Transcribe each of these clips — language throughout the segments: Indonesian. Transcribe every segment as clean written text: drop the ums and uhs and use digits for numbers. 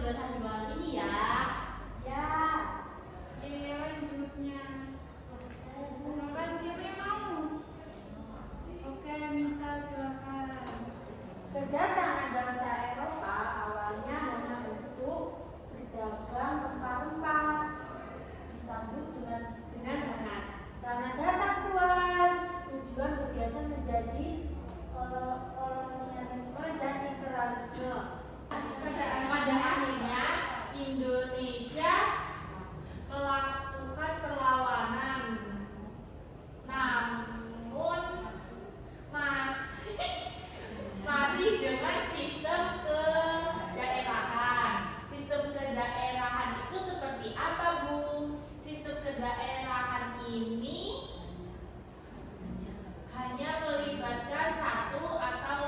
penjelasan di bawah ini ya. Ya. Lanjutnya. Siapa yang mau? Oke, Mita silakan. Kedatangan bangsa Eropa awalnya hanya untuk berdagang rempah-rempah, disambut dengan hangat. Selamat datang Tuan. Tujuan bergeser menjadi kolonialisme dan imperialisme. Pada akhirnya Indonesia melakukan perlawanan, namun masih dengan sistem kedaerahan. Sistem kedaerahan itu seperti apa, Bu? Sistem kedaerahan ini hanya melibatkan satu atau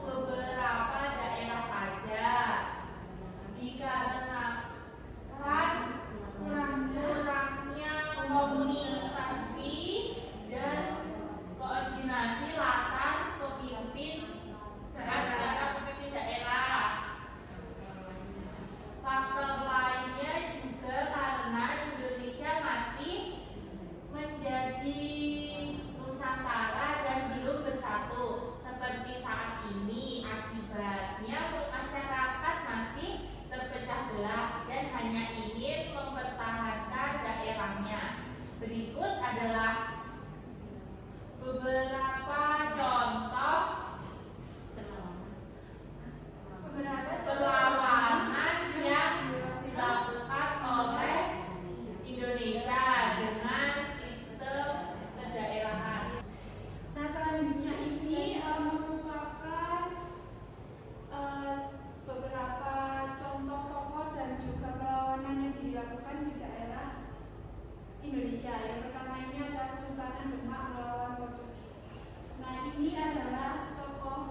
beberapa daerah saja, dikarenakan kurangnya komunikasi dan koordinasi latar pemimpin daerah. Faktor lainnya juga karena Indonesia masih menjadi Nusantara dan belum bersatu seperti saat ini. Akibatnya masyarakat masih terpecah belah dan hanya ingin mempertahankan daerahnya. Berikut adalah beberapa contoh perlawanan yang dilakukan oleh Indonesia dengan sistem kedaerahan. Nah, selanjutnya ini merupakan beberapa contoh tokoh dan juga perlawanan yang dilakukan di daerah Indonesia. Yang pertama ini adalah Kesultanan Demak melawan Portugis. Nah, ini adalah tokoh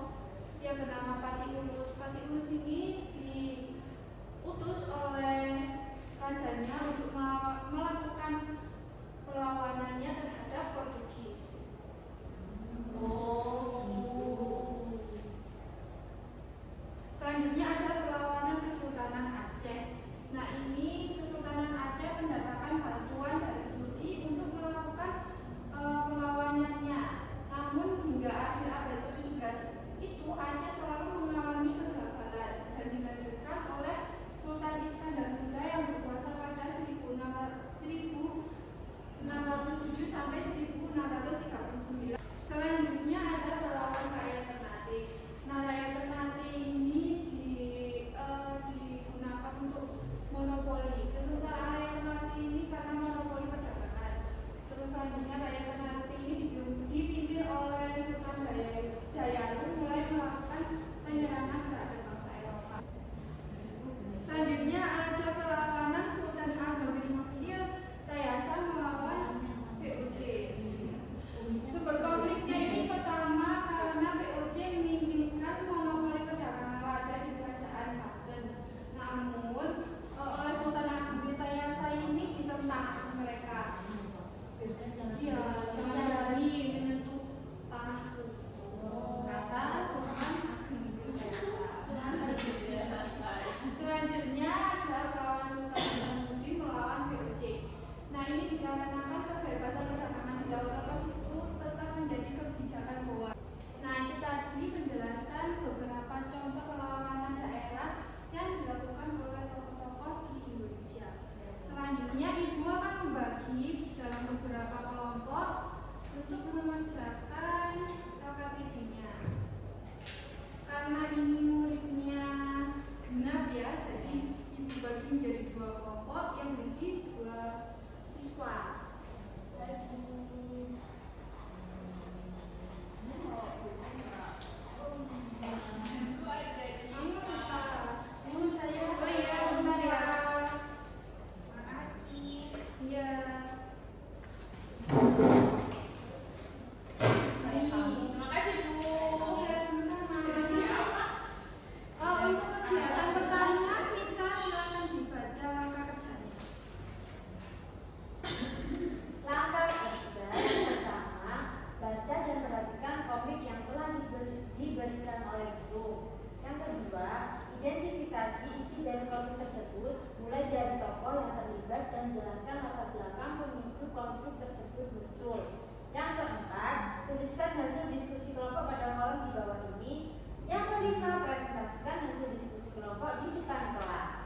yang bernama Pati Ulus. Pati Ulus ini diutus oleh rajanya untuk melakukan perlawanannya terhadap Portugis. Selanjutnya ada perlawanan Kesultanan Aceh. Nah, ini Kesultanan Aceh mendatangkan bantuan dari Turki untuk melakukan perlawanannya. Namun hingga akhir abad ke-17 itu Aceh selalu mengalami kegagalan dan dilanjutkan oleh Sultan Iskandar Muda yang berkuasa pada 1607 sampai 1639. Selanjutnya ada perlawanan rakyat Ternate. Nah, rakyat Ternate ini digunakan untuk monopoli. Kesengsaraan rakyat Ternate ini karena monopoli perdagangan. Terus selanjutnya rakyat Ternate ini dipimpin oleh Sultan Dayalun mulai melakukan penyerangan terhadap bangsa Eropa. Selanjutnya ada perlawanan Sultan Ageng Tayasa melawan VOC. Sumber konfliknya ini pertama karena VOC menginginkan monopoli perdagangan lada di kerajaan Banten. Namun oleh Sultan Ageng Tayasa ini ditentang mereka. Ya, jangan berani menyentuh tanahku, kata Sultan Ageng Tayasa. Selanjutnya ada perlawanan Sultan Hasanuddin melawan VOC. Nah, ini dikarenakan kebebasan perdagangan di laut lepas itu tetap menjadi kebijakan Goa. Nah, itu tadi penjelasan beberapa contoh perlawanan daerah yang dilakukan oleh tokoh-tokoh di Indonesia. Selanjutnya Ibu akan membagi dalam beberapa kelompok untuk mengerjakan LKPD-nya. Karena ini muridnya genap ya, jadi Ibu bagi menjadi 2 kelompok yang berisi 2 siswa. Terima kasih, Bu. Untuk kegiatan pertama kita silakan dibaca langkah kerjanya. Langkah kerja yang pertama, baca dan perhatikan komik yang telah diberikan oleh guru. Yang kedua, identifikasi presentasi isi dari konflik tersebut, mulai dari tokoh yang terlibat dan jelaskan latar belakang pemicu konflik tersebut muncul. Yang keempat, tuliskan hasil diskusi kelompok pada kolom di bawah ini. Yang kelima, presentasikan hasil diskusi kelompok di depan kelas.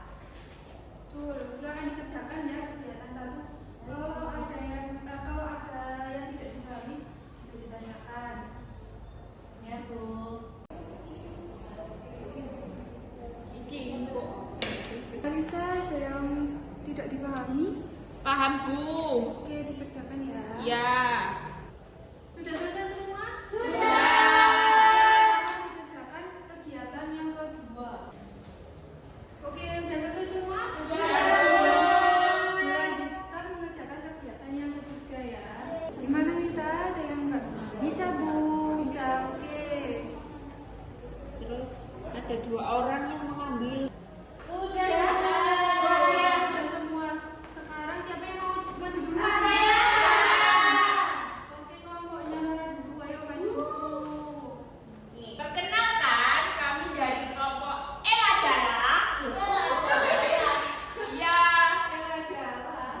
Betul, silakan dikerjakan ya kegiatan 1. Kalau ada yang tidak dipahami bisa ditanyakan. Ya, Bu. Iki kok. Alisa, ada yang tidak dipahami? Paham, Bu. Oke, dikerjakan ya. Ya. Sudah selesai semua? Sudah. Dikerjakan kegiatan yang kedua. Oke, sudah selesai semua? Sudah. Dilanjutkan mengerjakan kegiatan yang ketiga ya. Gimana Mita? Ada yang enggak? Bisa Bu. Bisa, oke. Terus ada 2 orang yang mengambil. Sudah. Ya, oke, sudah semua. Sekarang siapa yang mau maju duluan? Oke, kelompoknya nomor 2, ayo maju. Perkenalkan, kami dari kelompok Eladara. Iya. Adalah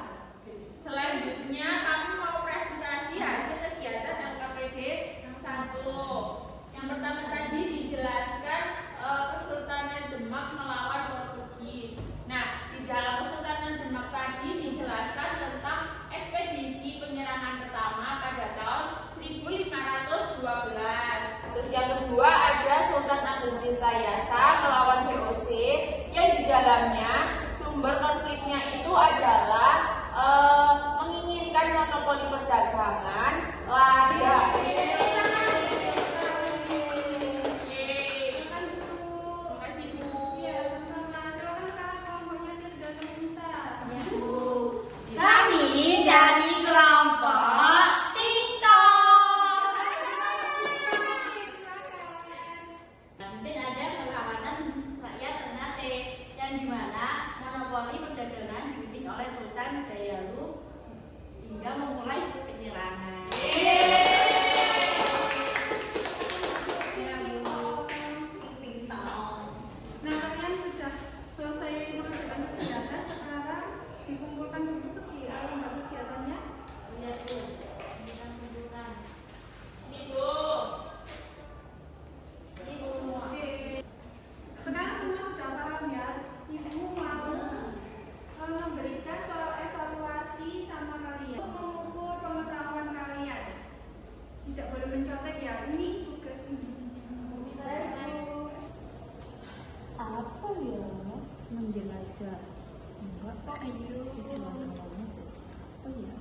Selanjutnya kami mau presentasi hasil kegiatan LKPD yang 1. Yang pertama tadi dijelaskan Kesultanan Demak melawan Portugis. Nah, di dalam Kesultanan Demak tadi dijelaskan tentang ekspedisi penyerangan pertama pada tahun 1512. Terus yang kedua ada Sultan Abuddin Tayasa melawan VOC yang di dalamnya sumber konfliknya itu adalah menginginkan monopoli perdagangan lada. Makasih, Bu. iya, sama-sama. Silakan sekarang kelompoknya tinggal Mita. Kami dari kelompok TikTok. Mungkin ada perlawanan rakyat Ternate yang dimana monopoli perdagangan dipimpin oleh Sultan Dayalu hingga memulai penyerangan. Nah, kalian sudah selesai mengerjakan kegiatan, sekarang dikumpulkan dulu lembar kegiatannya. Lihat tuh, kita kumpulkan. Ini, Bu. Ini Bu semua. Oke. Sekarang semua sudah paham ya. Ibu mau memberikan soal evaluasi sama kalian untuk mengukur pengetahuan kalian. Tidak boleh mencontek ya. Ini tugas ini. Apa ya? Menjelajah. Enggak, Ayo. apa ya?